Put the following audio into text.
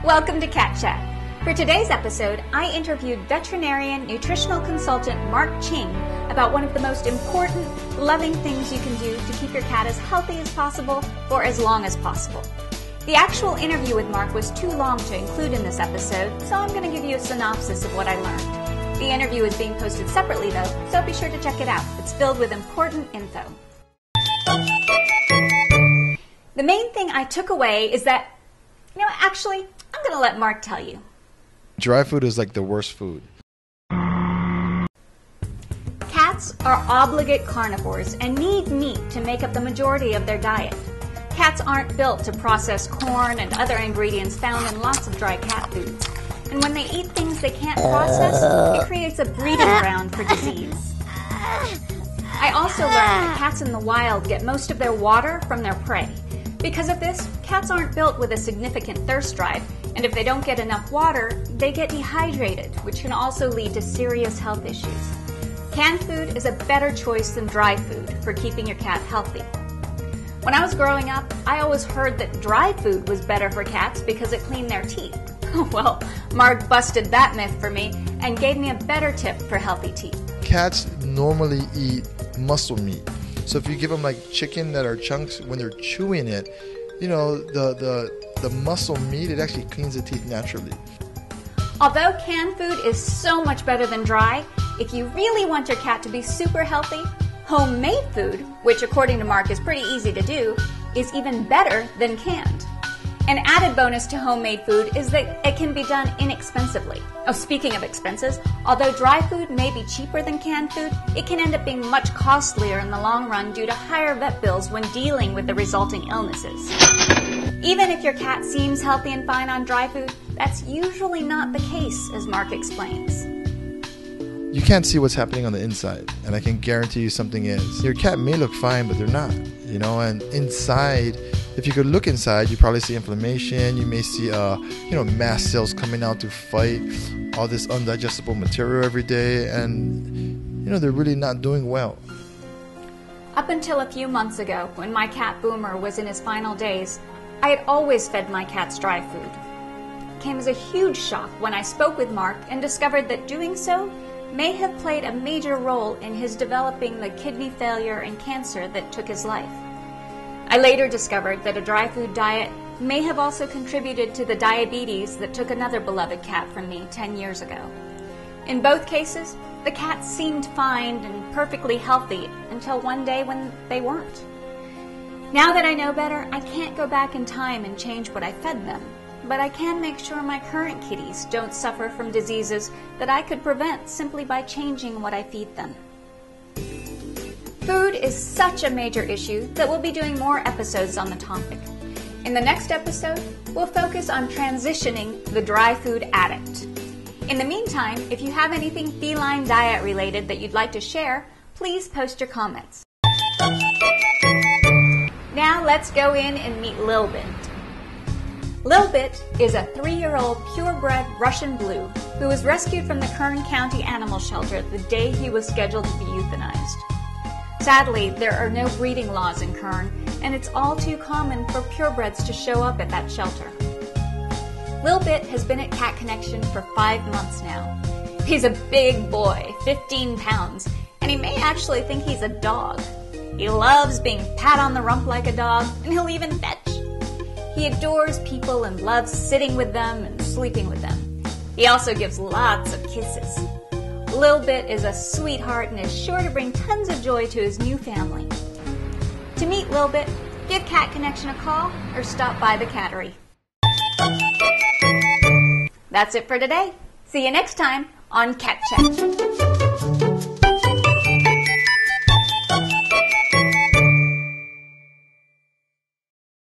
Welcome to Cat Chat. For today's episode, I interviewed veterinarian nutritional consultant Marc Ching about one of the most important, loving things you can do to keep your cat as healthy as possible for as long as possible. The actual interview with Marc was too long to include in this episode, so I'm going to give you a synopsis of what I learned. The interview is being posted separately though, so be sure to check it out. It's filled with important info. The main thing I took away is that, actually, I'm going to let Marc tell you. Dry food is like the worst food. Cats are obligate carnivores and need meat to make up the majority of their diet. Cats aren't built to process corn and other ingredients found in lots of dry cat foods. And when they eat things they can't process, it creates a breeding ground for disease. I also learned that cats in the wild get most of their water from their prey. Because of this, cats aren't built with a significant thirst drive, and if they don't get enough water, they get dehydrated, which can also lead to serious health issues. Canned food is a better choice than dry food for keeping your cat healthy. When I was growing up, I always heard that dry food was better for cats because it cleaned their teeth. Well, Marc busted that myth for me and gave me a better tip for healthy teeth. Cats normally eat muscle meat. So if you give them like chicken that are chunks, when they're chewing it, the muscle meat, it actually cleans the teeth naturally. Although canned food is so much better than dry, if you really want your cat to be super healthy, homemade food, which according to Marc is pretty easy to do, is even better than canned. An added bonus to homemade food is that it can be done inexpensively. Oh, speaking of expenses, although dry food may be cheaper than canned food, it can end up being much costlier in the long run due to higher vet bills when dealing with the resulting illnesses. Even if your cat seems healthy and fine on dry food, that's usually not the case, as Marc explains. You can't see what's happening on the inside, and I can guarantee you something is. Your cat may look fine, but they're not, and inside, if you could look inside, you probably see inflammation. You may see, mast cells coming out to fight all this undigestible material every day, and, they're really not doing well. Up until a few months ago, when my cat Boomer was in his final days, I had always fed my cats dry food. It came as a huge shock when I spoke with Marc and discovered that doing so may have played a major role in his developing the kidney failure and cancer that took his life. I later discovered that a dry food diet may have also contributed to the diabetes that took another beloved cat from me 10 years ago. In both cases, the cats seemed fine and perfectly healthy until one day when they weren't. Now that I know better, I can't go back in time and change what I fed them, but I can make sure my current kitties don't suffer from diseases that I could prevent simply by changing what I feed them. Food is such a major issue that we'll be doing more episodes on the topic. In the next episode, we'll focus on transitioning the dry food addict. In the meantime, if you have anything feline diet related that you'd like to share, please post your comments. Now let's go in and meet Lil Bit. Lil Bit is a 3-year-old purebred Russian blue who was rescued from the Kern County Animal Shelter the day he was scheduled to be euthanized. Sadly, there are no breeding laws in Kern, and it's all too common for purebreds to show up at that shelter. Lil Bit has been at Cat Connection for 5 months now. He's a big boy, 15 pounds, and he may actually think he's a dog. He loves being pat on the rump like a dog, and he'll even fetch. He adores people and loves sitting with them and sleeping with them. He also gives lots of kisses. Lil Bit is a sweetheart and is sure to bring tons of joy to his new family. To meet Lil Bit, give Cat Connection a call or stop by the cattery. That's it for today. See you next time on Cat Chat.